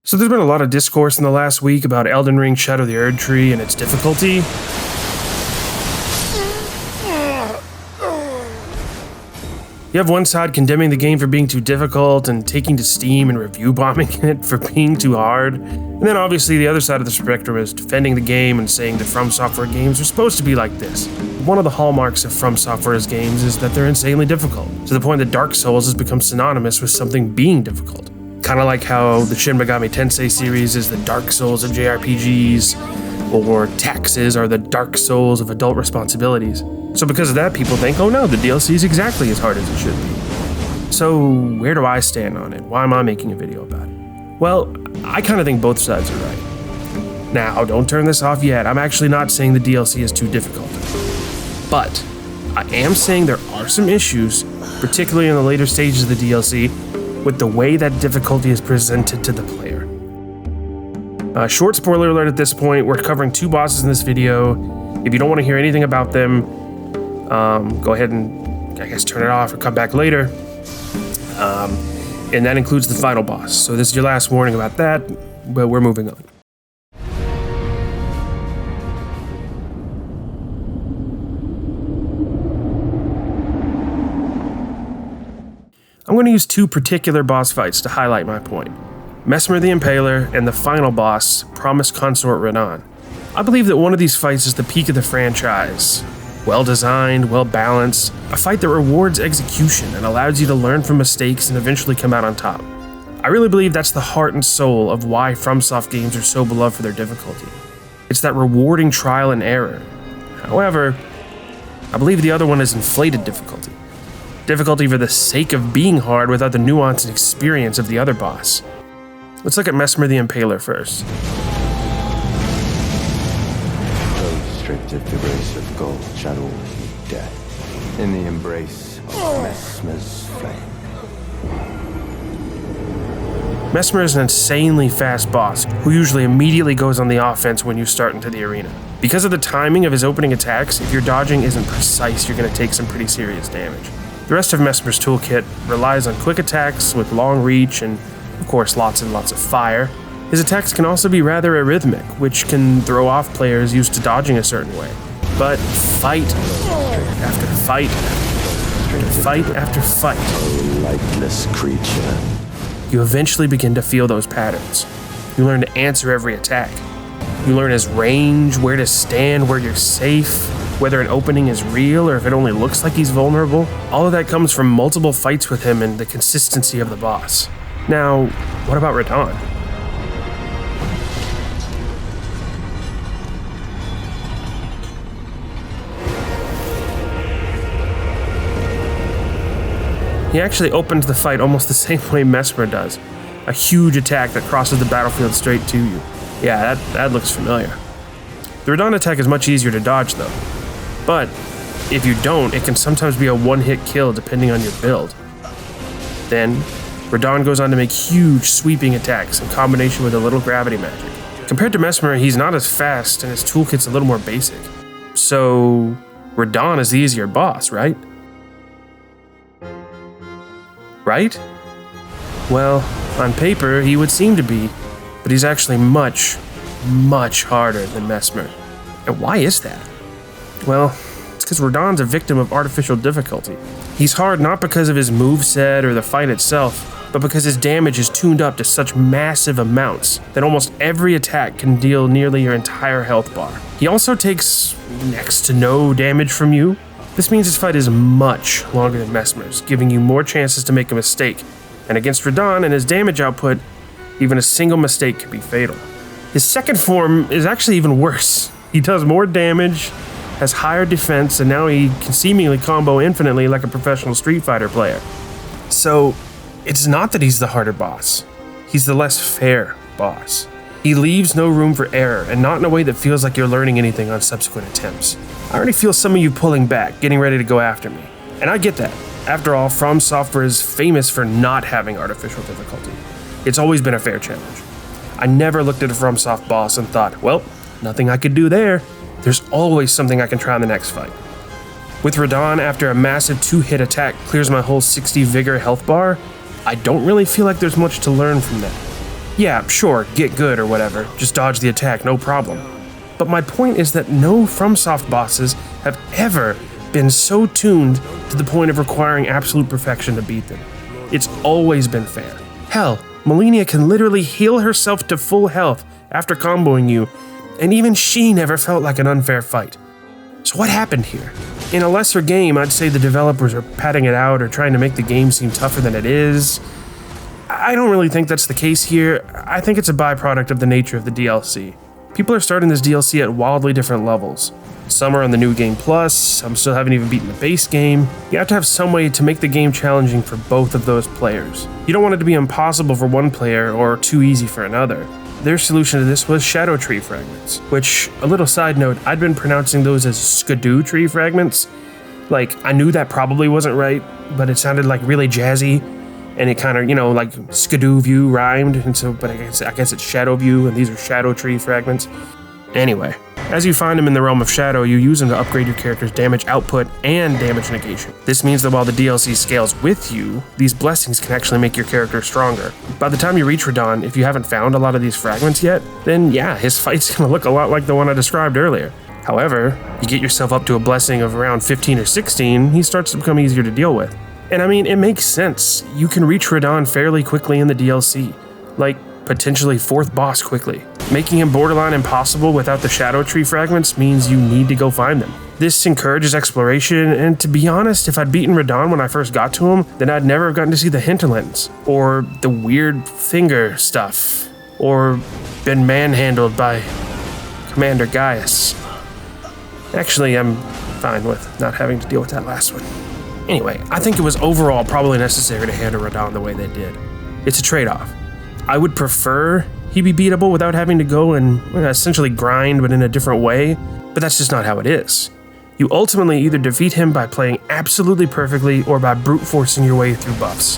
So there's been a lot of discourse in the last week about Elden Ring Shadow of the Erdtree and its difficulty. You have one side condemning the game for being too difficult and taking to Steam and review bombing it for being too hard. And then obviously the other side of the spectrum is defending the game and saying that From Software games are supposed to be like this. One of the hallmarks of From Software's games is that they're insanely difficult, to the point that Dark Souls has become synonymous with something being difficult. Kind of like how the Shin Megami Tensei series is the Dark Souls of JRPGs, or taxes are the Dark Souls of adult responsibilities. So because of that, people think, oh no, the DLC is exactly as hard as it should be. So where do I stand on it? Why am I making a video about it? Well, I kind of think both sides are right. Now, don't turn this off yet. I'm actually not saying the DLC is too difficult. But I am saying there are some issues, particularly in the later stages of the DLC, with the way that difficulty is presented to the player. Short spoiler alert at this point, we're covering two bosses in this video. If you don't want to hear anything about them, go ahead and, I guess, turn it off or come back later. And that includes the final boss. So this is your last warning about that, but we're moving on. I'm going to use two particular boss fights to highlight my point. Mesmer the Impaler and the final boss, Promised Consort Radahn. I believe that one of these fights is the peak of the franchise. Well designed, well balanced, a fight that rewards execution and allows you to learn from mistakes and eventually come out on top. I really believe that's the heart and soul of why FromSoft games are so beloved for their difficulty. It's that rewarding trial and error. However, I believe the other one is inflated difficulty. Difficulty for the sake of being hard without the nuance and experience of the other boss. Let's look at Mesmer the Impaler first. Stripped of the grace of gold, shadow meet death, in the embrace of Mesmer's flame. Mesmer is an insanely fast boss, who usually immediately goes on the offense when you start into the arena. Because of the timing of his opening attacks, if your dodging isn't precise, you're going to take some pretty serious damage. The rest of Mesmer's toolkit relies on quick attacks with long reach and, of course, lots and lots of fire. His attacks can also be rather arrhythmic, which can throw off players used to dodging a certain way. But fight after fight after fight after fight, A lightless creature. you eventually begin to feel those patterns. You learn to answer every attack. You learn his range, where to stand, where you're safe, whether an opening is real or if it only looks like he's vulnerable. All of that comes from multiple fights with him and the consistency of the boss. Now, what about Radahn? He actually opens the fight almost the same way Mesmer does. A huge attack that crosses the battlefield straight to you. Yeah, that looks familiar. The Radahn attack is much easier to dodge though. But if you don't, it can sometimes be a one-hit kill depending on your build. Then, Radahn goes on to make huge sweeping attacks in combination with a little gravity magic. Compared to Mesmer, he's not as fast and his toolkit's a little more basic. So, Radahn is the easier boss, right? Right? Well, on paper, he would seem to be, but he's actually much, much harder than Mesmer. And why is that? Well, it's because Radahn's a victim of artificial difficulty. He's hard not because of his moveset or the fight itself, but because his damage is tuned up to such massive amounts that almost every attack can deal nearly your entire health bar. He also takes next to no damage from you. This means his fight is much longer than Mesmer's, giving you more chances to make a mistake. And against Radahn and his damage output, even a single mistake can be fatal. His second form is actually even worse. He does more damage, has higher defense, and now he can seemingly combo infinitely like a professional Street Fighter player. So, it's not that he's the harder boss. He's the less fair boss. He leaves no room for error, and not in a way that feels like you're learning anything on subsequent attempts. I already feel some of you pulling back, getting ready to go after me. And I get that. After all, From Software is famous for not having artificial difficulty. It's always been a fair challenge. I never looked at a FromSoft boss and thought, well, nothing I could do there. There's always something I can try in the next fight. With Radahn, after a massive 2-hit attack clears my whole 60 vigor health bar, I don't really feel like there's much to learn from that. Yeah, sure, get good or whatever, just dodge the attack, no problem. But my point is that no FromSoft bosses have ever been so tuned to the point of requiring absolute perfection to beat them. It's always been fair. Hell, Malenia can literally heal herself to full health after comboing you, and even she never felt like an unfair fight. So what happened here? In a lesser game, I'd say the developers are padding it out or trying to make the game seem tougher than it is. I don't really think that's the case here. I think it's a byproduct of the nature of the DLC. People are starting this DLC at wildly different levels. Some are on the New Game Plus, some still haven't even beaten the base game. You have to have some way to make the game challenging for both of those players. You don't want it to be impossible for one player or too easy for another. Their solution to this was Scadutree fragments, which, a little side note, I'd been pronouncing those as Scadutree fragments. Like, I knew that probably wasn't right, but it sounded like really jazzy, and it kind of, like Skadoo View rhymed, and so, but I guess it's Shadow View, and these are Scadutree fragments. Anyway, as you find them in the realm of Shadow, you use them to upgrade your character's damage output and damage negation. This means that while the DLC scales with you, these blessings can actually make your character stronger. By the time you reach Radahn, if you haven't found a lot of these fragments yet, then yeah, his fight's gonna look a lot like the one I described earlier. However, you get yourself up to a blessing of around 15 or 16, he starts to become easier to deal with. And I mean, it makes sense. You can reach Radahn fairly quickly in the DLC. Like, potentially 4th boss quickly. Making him borderline impossible without the Scadutree fragments means you need to go find them. This encourages exploration, and to be honest, if I'd beaten Radahn when I first got to him, then I'd never have gotten to see the hinterlands, or the weird finger stuff, or been manhandled by Commander Gaius. Actually, I'm fine with not having to deal with that last one. Anyway, I think it was overall probably necessary to handle Radahn the way they did. It's a trade-off. I would prefer he be beatable without having to go and essentially grind, but in a different way, but that's just not how it is. You ultimately either defeat him by playing absolutely perfectly or by brute forcing your way through buffs.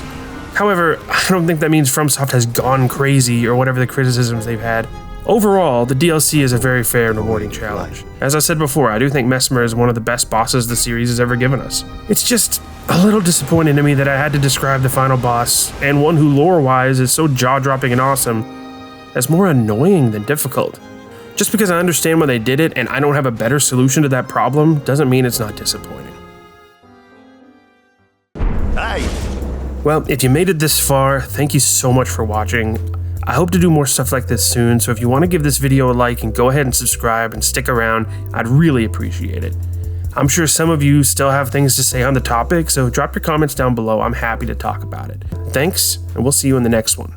However, I don't think that means FromSoft has gone crazy or whatever the criticisms they've had. Overall, the DLC is a very fair and rewarding challenge. As I said before, I do think Mesmer is one of the best bosses the series has ever given us. It's just a little disappointing to me that I had to describe the final boss, and one who lore-wise is so jaw-dropping and awesome, as more annoying than difficult. Just because I understand why they did it and I don't have a better solution to that problem doesn't mean it's not disappointing. Hey! Well, if you made it this far, thank you so much for watching. I hope to do more stuff like this soon, so if you want to give this video a like and go ahead and subscribe and stick around, I'd really appreciate it. I'm sure some of you still have things to say on the topic, so drop your comments down below. I'm happy to talk about it. Thanks, and we'll see you in the next one.